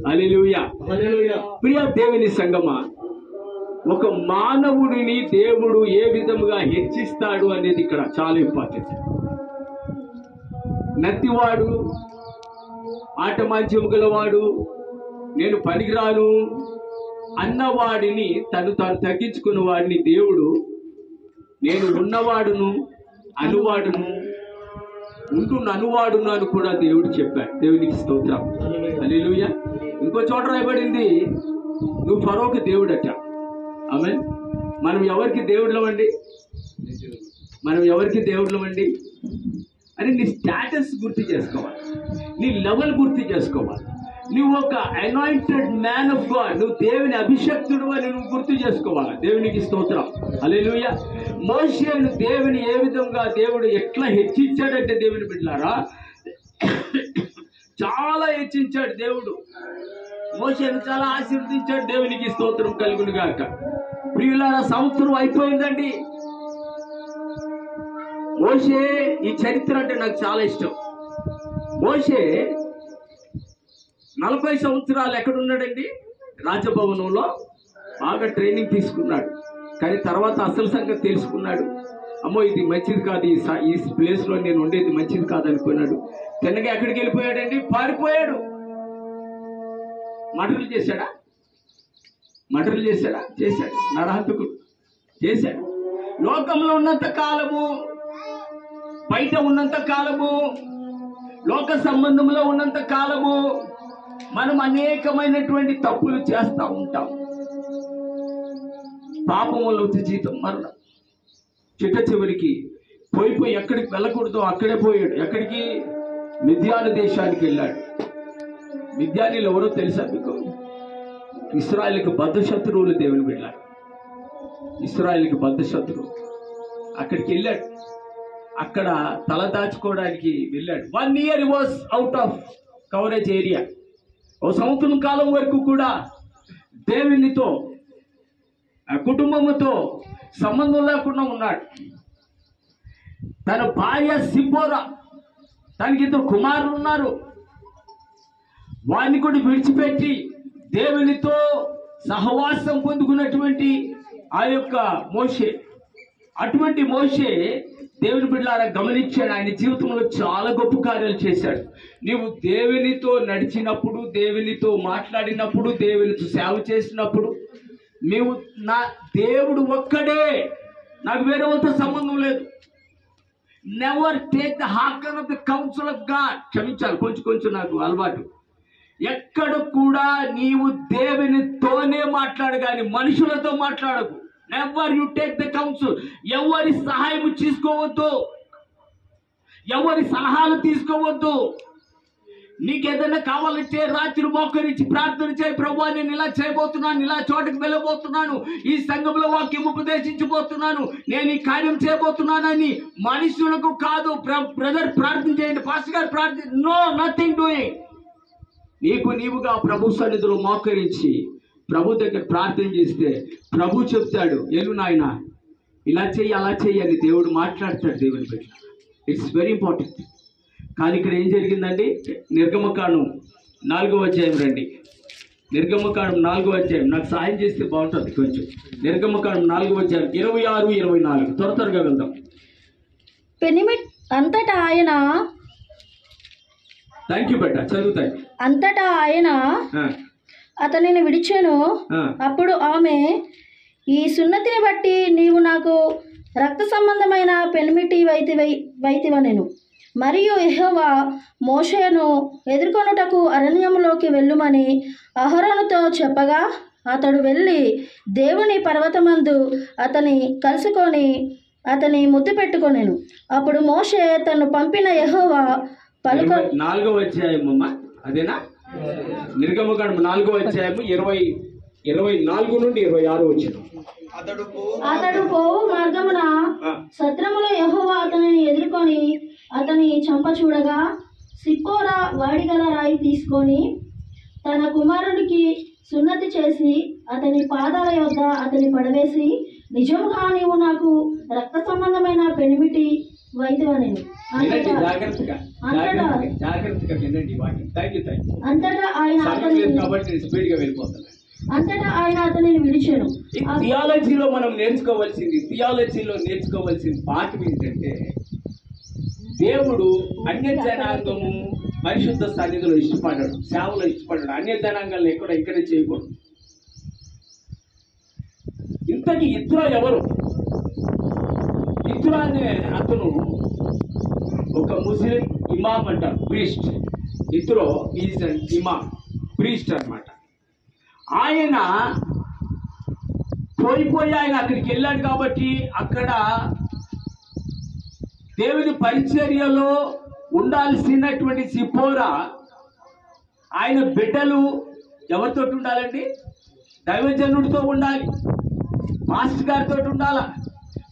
హల్లెలూయా. ప్రియ దేవుని సంగమా, ఒక మానవుడిని దేవుడు ఏ విధముగా హెచ్చిస్తాడు అనేది ఇక్కడ చాలా ఇంపార్టెంట్. నత్తివాడు, ఆటమాంద్యము గలవాడు, నేను పనికిరాను అన్నవాడిని తాను తగ్గించుకున్న వాడిని దేవుడు నేను ఉన్నవాడును అనువాడును ఉంటున్న అనువాడును అని కూడా దేవుడు చెప్పాడు. దేవునికి స్తోత్రం. హల్లెలూయా. ఇంకో చోట రాయబడింది, నువ్వు ఫరోకు దేవుడట. ఆమేన్. మనం ఎవరికి దేవుళ్ళమండి? మనం ఎవరికి దేవుళ్ళమండి అని నీ స్టేటస్ గుర్తు చేసుకోవాలి, నీ లెవెల్ గుర్తు చేసుకోవాలి. నువ్వు ఒక అనాయింటెడ్ మ్యాన్ ఆఫ్ గాడ్, నువ్వు దేవుని అభిషక్తుడు అని నువ్వు గుర్తు చేసుకోవాలి. దేవునికి స్తోత్రం. హల్లెలూయా. మోషేను దేవుని ఏ విధంగా దేవుడు ఎట్లా హెచ్చించాడంటే, దేవుని బిడ్డలారా, చాలా హెచ్చించాడు దేవుడు. మోషేను చాలా ఆశీర్వదించాడు. దేవునికి స్తోత్రం కలుగును గాక. ప్రియులారా, సంవత్సరం అయిపోయిందండి. మోషే, ఈ చరిత్ర అంటే నాకు చాలా ఇష్టం. మోషే 40 సంవత్సరాలు ఎక్కడున్నాడండి? రాజభవనంలో బాగా ట్రైనింగ్ తీసుకున్నాడు. కానీ తర్వాత అసలు సంగతి తెలుసుకున్నాడు. అమ్మో, ఇది మంచిది కాదు, ఈ ప్లేస్లో నేను ఉండేది మంచిది కాదు అనుకున్నాడు. తిన్నగా ఎక్కడికి వెళ్ళిపోయాడండి? పారిపోయాడు. మర్డర్లు చేశాడా? మర్డర్లు చేశాడా? చేశాడు. నరహంతకుడు చేశాడు. లోకంలో ఉన్నంత కాలము, బయట ఉన్నంత కాలము, లోక సంబంధంలో ఉన్నంత కాలము మనం అనేకమైనటువంటి తప్పులు చేస్తూ ఉంటాం. పాపం వల్ల వచ్చే జీతం మరణం. చిట్ట చివరికి పోయి ఎక్కడికి వెళ్ళకూడదో అక్కడే పోయాడు. ఎక్కడికి? మిద్యాను దేశానికి వెళ్ళాడు. మిద్యానీలు ఎవరో తెలుసా మీకు? ఇశ్రాయేలుకి బద్ధ శత్రువులు. దేవుని వెళ్ళాడు. ఇశ్రాయేలుకి బద్ధ శత్రువు. అక్కడికి వెళ్ళాడు. అక్కడ తల దాచుకోవడానికి వెళ్ళాడు. 1 year was out of coverage area. ఓ సంవత్సరం కాలం వరకు కూడా దేవునితో, కుటుంబముతో సంబంధం లేకుండా ఉన్నాడు. తన భార్య సిపోరా, తనకి 2 కుమారులు ఉన్నారు. వారిని కూడా విడిచిపెట్టి దేవునితో సహవాసం పొందుకున్నటువంటి ఆ యొక్క మోషే, అటువంటి మోషే దేవుని బిడ్డలారా గమనించాడు. ఆయన జీవితంలో చాలా గొప్ప కార్యాలు చేశాడు. నీవు దేవునితో నడిచినప్పుడు, దేవునితో మాట్లాడినప్పుడు, దేవునితో సేవ చేసినప్పుడు, నీవు నా దేవుడు ఒక్కడే, నాకు వేరే వాళ్ళతో సంబంధం లేదు. Never take the hearken of the council of God. క్షమించాలి, కొంచెం నాకు అలవాటు. ఎక్కడ కూడా నీవు దేవునితోనే మాట్లాడు, కానీ మనుషులతో మాట్లాడకు. Never you take the council. ఎవరి సహాయం తీసుకోవద్దు, ఎవరి సలహాలు తీసుకోవద్దు. నీకేదైనా కావాలంటే రాత్రి మోకరించి ప్రార్థన చేయి. ప్రభువా, నేను ఇలా చేయబోతున్నాను, ఇలా చోటకి వెళ్ళబోతున్నాను, ఈ సంఘంలో వాక్యం ఉపదేశించబోతున్నాను, నేను ఈ కార్యం చేయబోతున్నానని మనుషులకు కాదు. బ్రదర్ ప్రార్థన చేయండి, పాస్టర్ గారు ప్రార్థన, నో, నథింగ్ డూయింగ్. నీకు నీవుగా ప్రభు సన్నిధిలో మోకరించి ప్రభు దగ్గర ప్రార్థన చేస్తే ప్రభు చెప్తాడు, ఎల్లు నాయన, ఇలా చెయ్యి, అలా చెయ్యి అని దేవుడు మాట్లాడతాడు. దేవుని బిడ్డ, ఇట్స్ వెరీ ఇంపార్టెంట్. కానీ ఇక్కడ ఏం జరిగిందండి? నిర్గమకాండం 4వ అధ్యాయం రండి. నిర్గమకాండం 4వ అధ్యాయం, నాకు సాయం చేస్తే బాగుంటుంది కొంచెం. నిర్గమకాండం 4వ అధ్యాయం 26, 24 త్వరగా వెళ్దాం. పెనిమిట్ అంతటా ఆయన, థ్యాంక్ యూ బెట్ట, చదువుతాయి. అంతటా ఆయన అతనిని విడిచెను. అప్పుడు ఆమె, ఈ సున్నతిని బట్టి నీవు నాకు రక్త సంబంధమైన పెనిమిటి వైతివనెను. మరియు యెహోవా మోషేను ఎదుర్కొనుటకు అరణ్యములోకి వెళ్ళుమని అహరోనుతో చెప్పగా, అతడు వెళ్ళి దేవుని పర్వతమందు అతని కలుసుకొని అతని ముద్దు పెట్టుకొనెను. అప్పుడు మోషే తను పంపిన యెహోవా 4వ అధ్యాయం అమ్మా, అదేనా? నిర్గమకాండం 4వ అధ్యాయం 24 నుండి 26 వచ్చిన. అతడు పోవు మార్గమున సత్రములో యెహోవా అతనిని ఎదుర్కొని అతని చంప చూడగా, సిప్పోరా వాడిగల రాయి తీసుకొని తన కుమారుడికి సున్నతి చేసి అతని పాదాల యొద్ద అతని పడవేసి, నిజముగా నీవు నాకు రక్త సంబంధమైన పెనిమిటి వైద్యమనెను. వినండి జాగ్రత్తగా, జాగ్రత్తగా వినండి వాటిని. Thank you. అంతటా ఆయన కాబట్టి నేను స్పీడ్ గా వెళ్ళిపోతున్నాను. అంతటా ఆయన అతనిని విడిచెను. థియాలజీలో మనం నేర్చుకోవాల్సింది పాఠం ఏంటంటే, దేవుడు అన్య జనాంగము పరిశుద్ధ సన్నిధిలో ఇష్టపడ్డాడు, సేవలో ఇష్టపడ్డాడు. అన్య జనాంగాలను ఇక్కడ చేయకూడదు. ఇంతకీ ఇత్రో ఎవరు? ఇత్రో అనే అతను ఒక ముస్లిం ఇమామ్ అంటారు, priest. Jethro is an imam, priest అన్నమాట. ఆయన ఆయన అక్కడికి వెళ్ళాడు కాబట్టి అక్కడ దేవుని పరిచర్యలో ఉండాల్సినటువంటి సిపోరా ఆయన బిడ్డలు ఎవరితో ఉండాలండి? దైవజనుడితో ఉండాలి, మాస్టర్ గారితో ఉండాలా,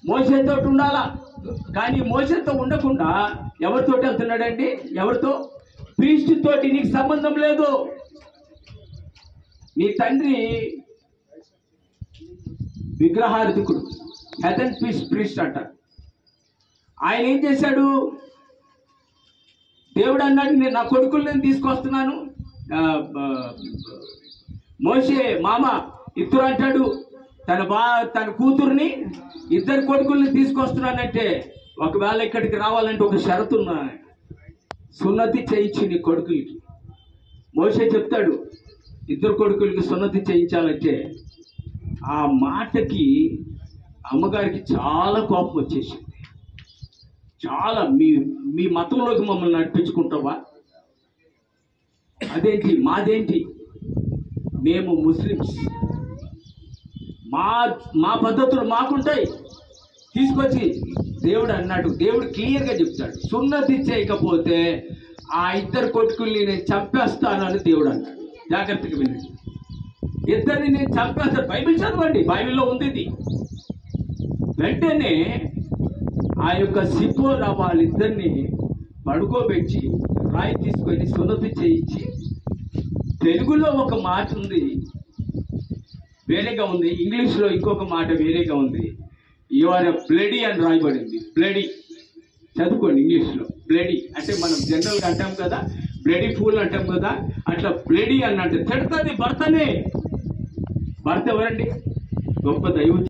మోషేతో ఉండాలా. కానీ మోషేతో ఉండకుండా ఎవరితో వెళ్తున్నాడండి? ఎవరితో? ప్రీస్ట్ తోటి. నీకు సంబంధం లేదు. నీ తండ్రి విగ్రహార్థకుడు, హెదన్ ప్రీస్ట్ అంటారు. ఆయన ఏం చేశాడు? దేవుడు అన్నాడు, నేను నా కొడుకులు నేను తీసుకొస్తున్నాను. మోషే మామ ఇద్దరు అంటాడు, తన కూతుర్ని, ఇద్దరు కొడుకుల్ని తీసుకొస్తున్నానంటే, ఒకవేళ ఇక్కడికి రావాలంటే ఒక షరతు ఉన్నా, సున్నతి చేయించి నీ కొడుకులకి. మోషే చెప్తాడు, ఇద్దరు కొడుకులకి సున్నతి చేయించాలంటే. ఆ మాటకి అమ్మగారికి చాలా కోపం వచ్చేసింది. చాలా, మీ మతంలోకి మమ్మల్ని నడిపించుకుంటావా? అదేంటి, మాదేంటి, మేము ముస్లిమ్స్, మా పద్ధతులు మాకుంటాయి, తీసుకొచ్చి. దేవుడు అన్నాడు, దేవుడు క్లియర్గా చెప్తాడు, సున్నతి చేయకపోతే ఆ ఇద్దరు కొడుకుల్ని నేను చంపేస్తాను అని దేవుడు అన్నాడు. జాగ్రత్తగా వినండి. ఇద్దరిని నేను చంపేస్తాను. బైబిల్ చదవండి, బైబిల్లో ఉంది ఇది. వెంటనే ఆ యొక్క సిపోరా వాళ్ళిద్దరిని పడుకోబెట్టి రాయి తీసుకొని సున్నతి చేయించి, తెలుగులో ఒక మాట ఉంది వేరేగా ఉంది, ఇంగ్లీష్లో ఇంకొక మాట వేరేగా ఉంది. యు ఆర్ ఎ బ్లడీ అని రాయబడింది. బ్లడీ చదువుకోండి ఇంగ్లీష్లో. బ్లడీ అంటే మనం జనరల్గా అంటాం కదా, బ్లడీ ఫూల్ అంటాం కదా, అట్లా బ్లడీ అన్నట్టు తిడుతుంది భర్తనే. భర్త ఎవరండి? గొప్ప దైవ